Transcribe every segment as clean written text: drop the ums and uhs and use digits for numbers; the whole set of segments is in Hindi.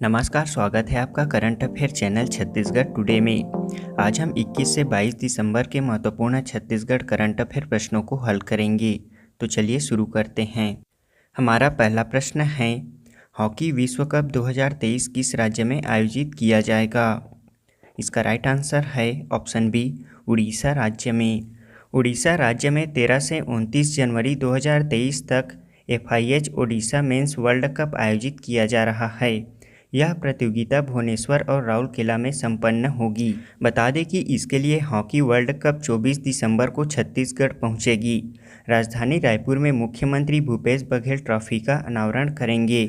नमस्कार, स्वागत है आपका current affair channel Chhattisgarh today में। आज हम 21 से 22 दिसंबर के महत्वपूर्ण छत्तीसगढ़ करंट अफेयर प्रश्नों को हल करेंगे। तो चलिए शुरू करते हैं। हमारा पहला प्रश्न है, हॉकी विश्व कप 2023 किस राज्य में आयोजित किया जाएगा? इसका राइट आंसर है ऑप्शन बी, उड़ीसा राज्य में। उड़ीसा राज्य में 13 से 29 जनवरी 2023 तक FIH Odisha mains world cup आयोजित किया जा रहा है। यह प्रतियोगिता भुवनेश्वर और राउरकेला में संपन्न होगी। बता दें कि इसके लिए हॉकी वर्ल्ड कप 24 दिसंबर को छत्तीसगढ़ पहुंचेगी। राजधानी रायपुर में मुख्यमंत्री भूपेश बघेल ट्रॉफी का अनावरण करेंगे।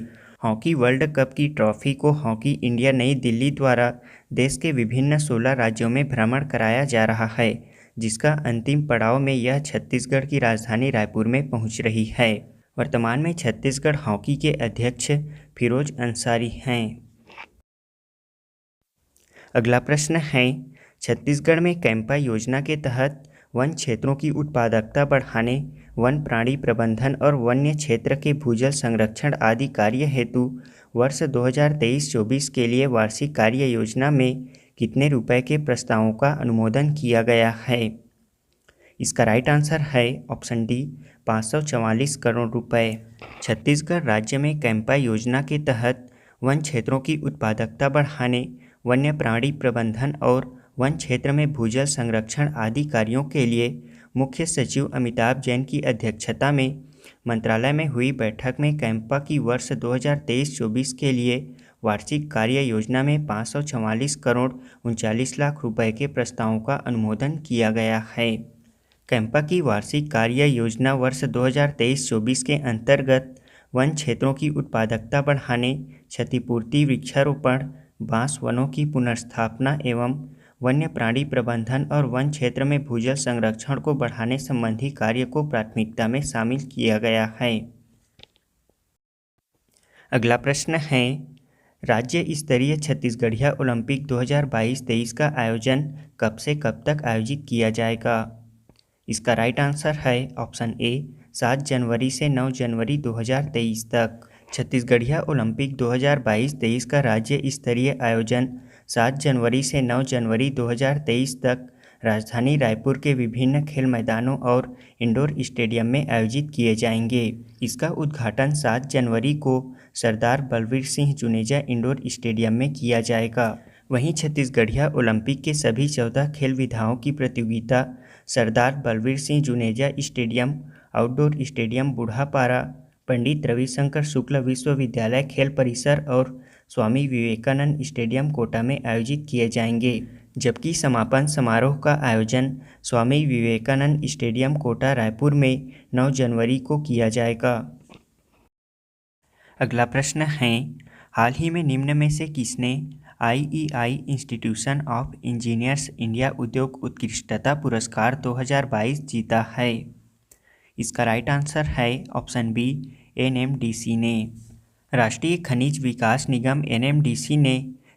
हॉकी वर्ल्ड कप की ट्रॉफी को हॉकी इंडिया नई दिल्ली द्वारा देश के विभिन्न 16 राज्यों में भ्रमण कराया जा रहा है, जिसका अंतिम पड़ाव में यह छत्तीसगढ़ की राजधानी रायपुर में पहुंच रही है। वर्तमान में छत्तीसगढ़ हॉकी के अध्यक्ष फिरोज अंसारी हैं। अगला प्रश्न है, छत्तीसगढ़ में कैंपा योजना के तहत वन क्षेत्रों की उत्पादकता बढ़ाने, वन प्राणी प्रबंधन और वन्य क्षेत्र के भूजल संरक्षण आदि कार्य हेतु वर्ष 2023-24 के लिए वार्षिक कार्य योजना में कितने रुपए के प्रस्तावों का अनुमोदन किया गया है? इसका राइट आंसर है ऑप्शन डी, 544 करोड़ रुपए। छत्तीसगढ़ राज्य में कैंपा योजना के तहत वन क्षेत्रों की उत्पादकता बढ़ाने, वन्य प्राणी प्रबंधन और वन क्षेत्र में भूजल संरक्षण आदि कार्यों के लिए मुख्य सचिव अमिताभ जैन की अध्यक्षता में मंत्रालय में हुई बैठक में कैंपा की वर्ष 2023-24 के लिए वार्षिक कार्य योजना में 544 करोड़ 39 लाख रुपए के प्रस्तावों का अनुमोदन किया गया है। कैंपा की वार्षिक कार्य योजना वर्ष 2023-24 के अंतर्गत वन क्षेत्रों की उत्पादकता बढ़ाने, क्षतिपूर्ति, वृक्षारोपण, बांस वनों की पुनर्स्थापना एवं वन्य प्राणी प्रबंधन और वन क्षेत्र में भूजल संरक्षण को बढ़ाने संबंधी कार्य को प्राथमिकता में शामिल किया गया है। अगला प्रश्न है, राज्य स्तरीय छत्तीसगढ़िया ओलंपिक 2022-23 का आयोजन कब से कब तक आयोजित किया जाएगा? इसका राइट आंसर है ऑप्शन ए, 7 जनवरी से 9 जनवरी 2023 तक। छत्तीसगढ़िया ओलंपिक 2022-23 का राज्य स्तरीय आयोजन 7 जनवरी से 9 जनवरी 2023 तक राजधानी रायपुर के विभिन्न खेल मैदानों और इंडोर स्टेडियम में आयोजित किए जाएंगे। इसका उद्घाटन 7 जनवरी को सरदार बलवीर सिंह जुनेजा इंडोर स्टेडियम में किया जाएगा। वहीं छत्तीसगढ़िया ओलंपिक के सभी 14 खेल विधाओं की प्रतियोगिता Sardar Balbir Singh Juneja stadium, outdoor stadium Budhapara, Pandit Ravishankar Shukla विश्वविद्यालय खेल परिसर और स्वामी विवेकानंद स्टेडियम कोटा में आयोजित किए जाएंगे, जबकि समापन समारोह का आयोजन स्वामी विवेकानंद स्टेडियम कोटा रायपुर में 9 जनवरी को किया जाएगा। अगला प्रश्न है, हाल ही में निम्न में से किसने IEI institution of engineers India उद्योग उत्कृष्टता पुरस्कार 2022 जीता है? इसका राइट आंसर है ऑप्शन बी, NMDC ने। राष्ट्रीय खनिज विकास निगम NMDC ने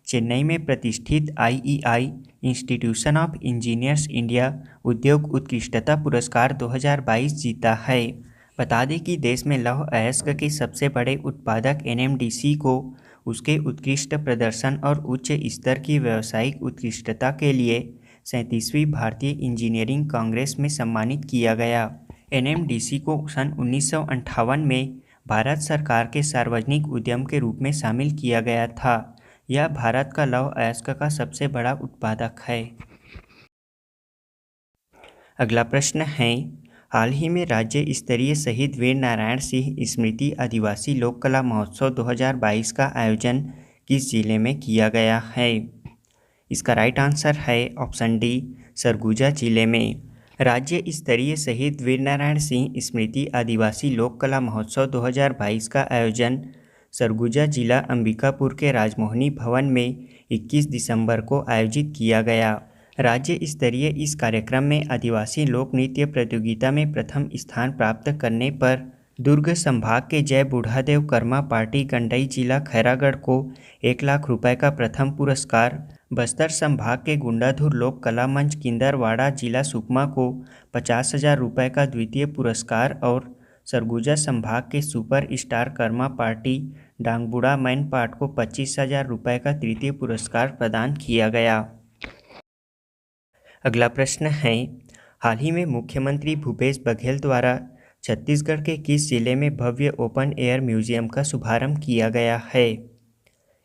चेन्नई में प्रतिष्ठित IEI institution of engineers India उद्योग उत्कृष्टता पुरस्कार 2022 जीता है। बता दें कि देश में लौह अयस्क के सबसे बड़े उत्पादक NMDC को उसके उत्कृष्ट प्रदर्शन और उच्च स्तर की व्यावसायिक उत्कृष्टता के लिए 37वीं भारतीय इंजीनियरिंग कांग्रेस में सम्मानित किया गया। NMDC को सन 1958 में भारत सरकार के सार्वजनिक उद्यम के रूप में शामिल किया गया था। यह भारत का लौह अयस्क का सबसे बड़ा उत्पादक है। अगला प्रश्न है, हाल ही में राज्य स्तरीय शहीद वीर नारायण सिंह स्मृति आदिवासी लोक कला महोत्सव 2022 का आयोजन किस जिले में किया गया है? इसका राइट आंसर है ऑप्शन डी, सरगुजा जिले में। राज्य स्तरीय शहीद वीर नारायण सिंह स्मृति आदिवासी लोक कला महोत्सव 2022 का आयोजन सरगुजा जिला अंबिकापुर के राजमोहनी भवन में 21 दिसंबर को आयोजित किया गया। राज्य स्तरीय इस कार्यक्रम में आदिवासी लोक नृत्य प्रतियोगिता में प्रथम स्थान प्राप्त करने पर दुर्ग संभाग के जय बूढ़ादेव कर्मा पार्टी गंडई जिला खैरागढ़ को 1 लाख रुपए का प्रथम पुरस्कार, बस्तर संभाग के गुंडाधुर लोक कला मंच किंदरवाड़ा जिला सुकमा को 50,000 रुपये का द्वितीय पुरस्कार और सरगुजा संभाग के super star Karma party Dangbuda Mainpat को 25,000 रुपये का तृतीय पुरस्कार प्रदान किया गया। अगला प्रश्न है, हाल ही में मुख्यमंत्री भूपेश बघेल द्वारा छत्तीसगढ़ के किस जिले में भव्य ओपन एयर म्यूजियम का शुभारंभ किया गया है?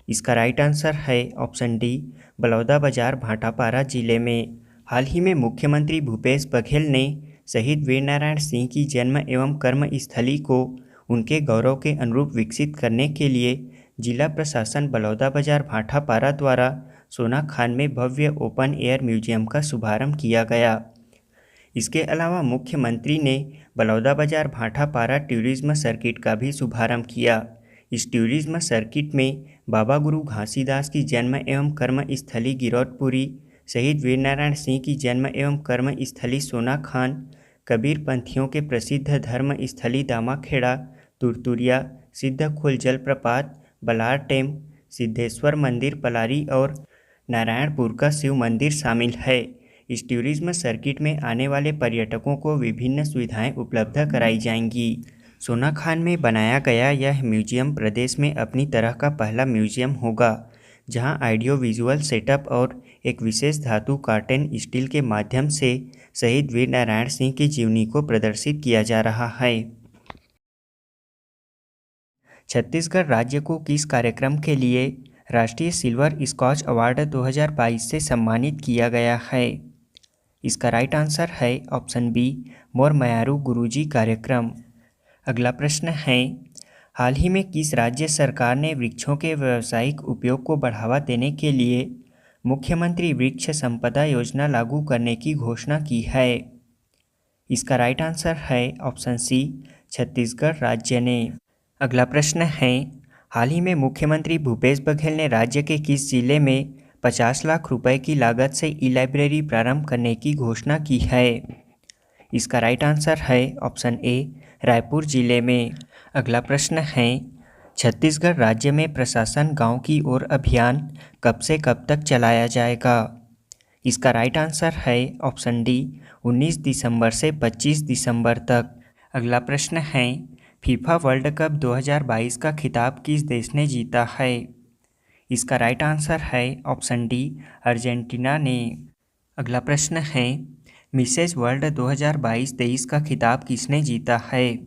इसका राइट आंसर है ऑप्शन डी, बलौदाबाजार भाटापारा जिले में। हाल ही में मुख्यमंत्री भूपेश बघेल ने शहीद वीरनारायण सिंह की जन्म एवं कर्मस्थली को उनके गौरव के अनुरूप विकसित करने के लिए जिला प्रशासन बलौदाबाजार भाटापारा द्वारा सोनाखान में भव्य ओपन एयर म्यूजियम का शुभारंभ किया गया। इसके अलावा मुख्यमंत्री ने बलौदाबाजार भाटापारा टूरिज्म सर्किट का भी शुभारंभ किया। इस टूरिज्म सर्किट में बाबा गुरु घासीदास की जन्म एवं कर्मस्थली गिरौदपुरी, शहीद वीरनारायण सिंह की जन्म एवं कर्मस्थली सोनाखान, कबीर पंथियों के प्रसिद्ध धर्म स्थली दामाखेड़ा, तुरतुरिया, सिद्धखोल जलप्रपात, बलार डैम, सिद्धेश्वर मंदिर पलारी और नारायणपुर का शिव मंदिर शामिल है। इस टूरिज्म सर्किट में आने वाले पर्यटकों को विभिन्न सुविधाएं उपलब्ध कराई जाएंगी। सोनाखान में बनाया गया यह म्यूजियम प्रदेश में अपनी तरह का पहला म्यूजियम होगा, जहां ऑडियो विजुअल सेटअप और एक विशेष धातु कार्टेन स्टील के माध्यम से शहीद वीरनारायण सिंह की जीवनी को प्रदर्शित किया जा रहा है। छत्तीसगढ़ राज्य को किस कार्यक्रम के लिए राष्ट्रीय सिल्वर स्कॉच अवार्ड 2022 से सम्मानित किया गया है? इसका राइट आंसर है ऑप्शन बी, मोर मयारू गुरुजी कार्यक्रम। अगला प्रश्न है, हाल ही में किस राज्य सरकार ने वृक्षों के व्यावसायिक उपयोग को बढ़ावा देने के लिए मुख्यमंत्री वृक्ष संपदा योजना लागू करने की घोषणा की है? इसका राइट आंसर है ऑप्शन सी, छत्तीसगढ़ राज्य ने। अगला प्रश्न है, हाल ही में मुख्यमंत्री भूपेश बघेल ने राज्य के किस जिले में 50 लाख रुपए की लागत से ई लाइब्रेरी प्रारंभ करने की घोषणा की है? इसका राइट आंसर है ऑप्शन ए, रायपुर जिले में। अगला प्रश्न है, छत्तीसगढ़ राज्य में प्रशासन गांव की ओर अभियान कब से कब तक चलाया जाएगा? इसका राइट आंसर है ऑप्शन डी, 19 दिसंबर से 25 दिसंबर तक। अगला प्रश्न है, फीफा वर्ल्ड कप 2022 का खिताब किस देश ने जीता है? इसका राइट आंसर है ऑप्शन डी, अर्जेंटीना ने। अगला प्रश्न है, मिसेज वर्ल्ड 2022-23 का खिताब किसने जीता है?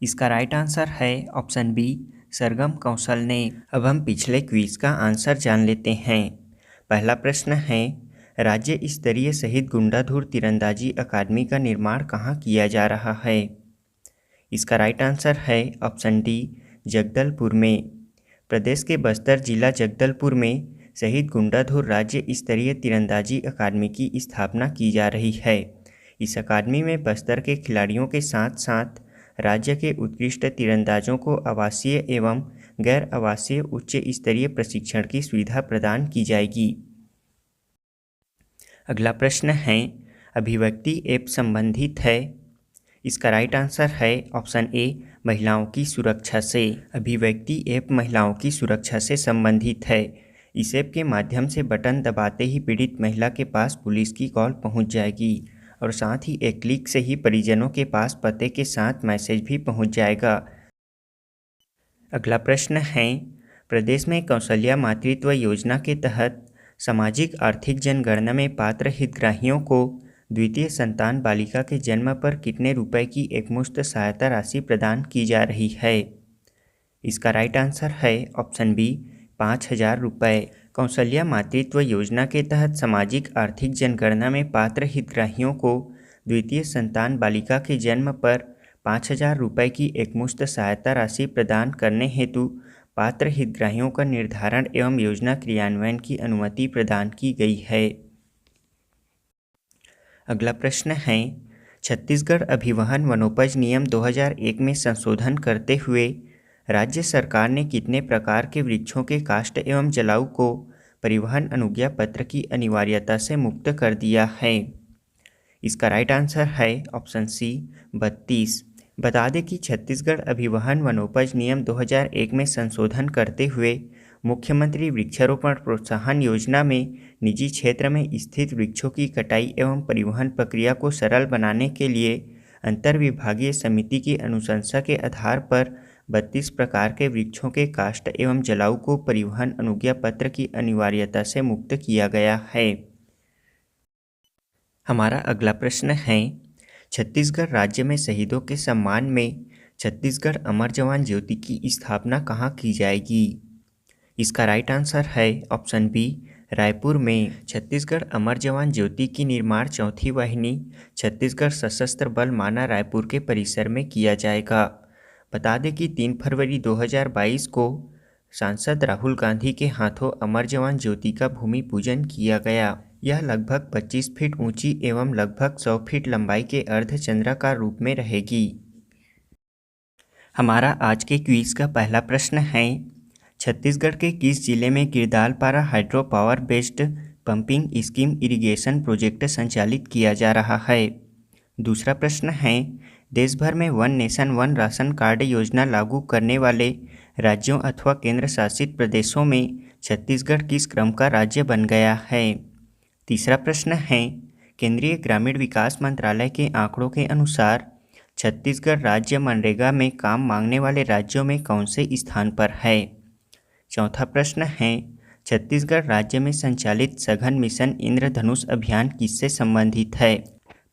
इसका राइट आंसर है ऑप्शन बी, सरगम कौशल ने। अब हम पिछले क्विज का आंसर जान लेते हैं। पहला प्रश्न है, राज्य स्तरीय शहीद गुंडाधुर तीरंदाजी अकादमी का निर्माण कहाँ किया जा रहा है? इसका राइट आंसर है ऑप्शन डी, जगदलपुर में। प्रदेश के बस्तर जिला जगदलपुर में शहीद गुंडाधुर राज्य स्तरीय तीरंदाजी अकादमी की स्थापना की जा रही है। इस अकादमी में बस्तर के खिलाड़ियों के साथ साथ राज्य के उत्कृष्ट तीरंदाजों को आवासीय एवं गैर आवासीय उच्च स्तरीय प्रशिक्षण की सुविधा प्रदान की जाएगी। अगला प्रश्न है, अभिव्यक्ति ऐप संबंधित है? इसका राइट आंसर है ऑप्शन ए, महिलाओं की सुरक्षा से। अभिव्यक्ति ऐप महिलाओं की सुरक्षा से संबंधित है। इस ऐप के माध्यम से बटन दबाते ही पीड़ित महिला के पास पुलिस की कॉल पहुंच जाएगी और साथ ही एक क्लिक से ही परिजनों के पास पते के साथ मैसेज भी पहुंच जाएगा। अगला प्रश्न है, प्रदेश में कौशल्या मातृत्व योजना के तहत सामाजिक आर्थिक जनगणना में पात्र हितग्राहियों को द्वितीय संतान बालिका के जन्म पर कितने रुपए की एकमुश्त सहायता राशि प्रदान की जा रही है? इसका राइट आंसर है ऑप्शन बी, 5,000 रुपये। कौशल्या मातृत्व योजना के तहत सामाजिक आर्थिक जनगणना में पात्र हितग्राहियों को द्वितीय संतान बालिका के जन्म पर 5,000 रुपये की एकमुश्त सहायता राशि प्रदान करने हेतु पात्र हितग्राहियों का निर्धारण एवं योजना क्रियान्वयन की अनुमति प्रदान की गई है। अगला प्रश्न है, छत्तीसगढ़ अभिवहन वनोपज नियम 2001 में संशोधन करते हुए राज्य सरकार ने कितने प्रकार के वृक्षों के काष्ठ एवं जलाऊ को परिवहन अनुज्ञा पत्र की अनिवार्यता से मुक्त कर दिया है? इसका राइट आंसर है ऑप्शन सी, 32। बता दें कि छत्तीसगढ़ अभिवहन वनोपज नियम 2001 में संशोधन करते हुए मुख्यमंत्री वृक्षारोपण प्रोत्साहन योजना में निजी क्षेत्र में स्थित वृक्षों की कटाई एवं परिवहन प्रक्रिया को सरल बनाने के लिए अंतर्विभागीय समिति की अनुशंसा के आधार पर 32 प्रकार के वृक्षों के काष्ठ एवं जलाऊ को परिवहन अनुज्ञा पत्र की अनिवार्यता से मुक्त किया गया है। हमारा अगला प्रश्न है, छत्तीसगढ़ राज्य में शहीदों के सम्मान में छत्तीसगढ़ अमर जवान ज्योति की स्थापना कहाँ की जाएगी? इसका राइट आंसर है ऑप्शन बी, रायपुर में। छत्तीसगढ़ अमर जवान ज्योति की निर्माण चौथी वाहिनी छत्तीसगढ़ सशस्त्र बल माना रायपुर के परिसर में किया जाएगा। बता दें कि 3 फरवरी 2022 को सांसद राहुल गांधी के हाथों अमर जवान ज्योति का भूमि पूजन किया गया। यह लगभग 25 फीट ऊंची एवं लगभग 100 फीट लंबाई के अर्धचंद्राकार रूप में रहेगी। हमारा आज के क्विज का पहला प्रश्न है, छत्तीसगढ़ के किस जिले में Girdalpara hydro power based pumping scheme irrigation project संचालित किया जा रहा है? दूसरा प्रश्न है, देश भर में one nation one ration card योजना लागू करने वाले राज्यों अथवा केंद्र शासित प्रदेशों में छत्तीसगढ़ किस क्रम का राज्य बन गया है? तीसरा प्रश्न है, केंद्रीय ग्रामीण विकास मंत्रालय के आंकड़ों के अनुसार छत्तीसगढ़ राज्य मनरेगा में काम मांगने वाले राज्यों में कौन से स्थान पर है? चौथा प्रश्न है, छत्तीसगढ़ राज्य में संचालित सघन मिशन इंद्रधनुष अभियान किससे संबंधित है?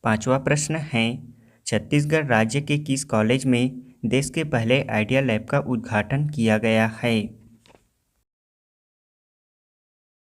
पांचवा प्रश्न है, छत्तीसगढ़ राज्य के किस कॉलेज में देश के पहले आइडिया लैब का उद्घाटन किया गया है?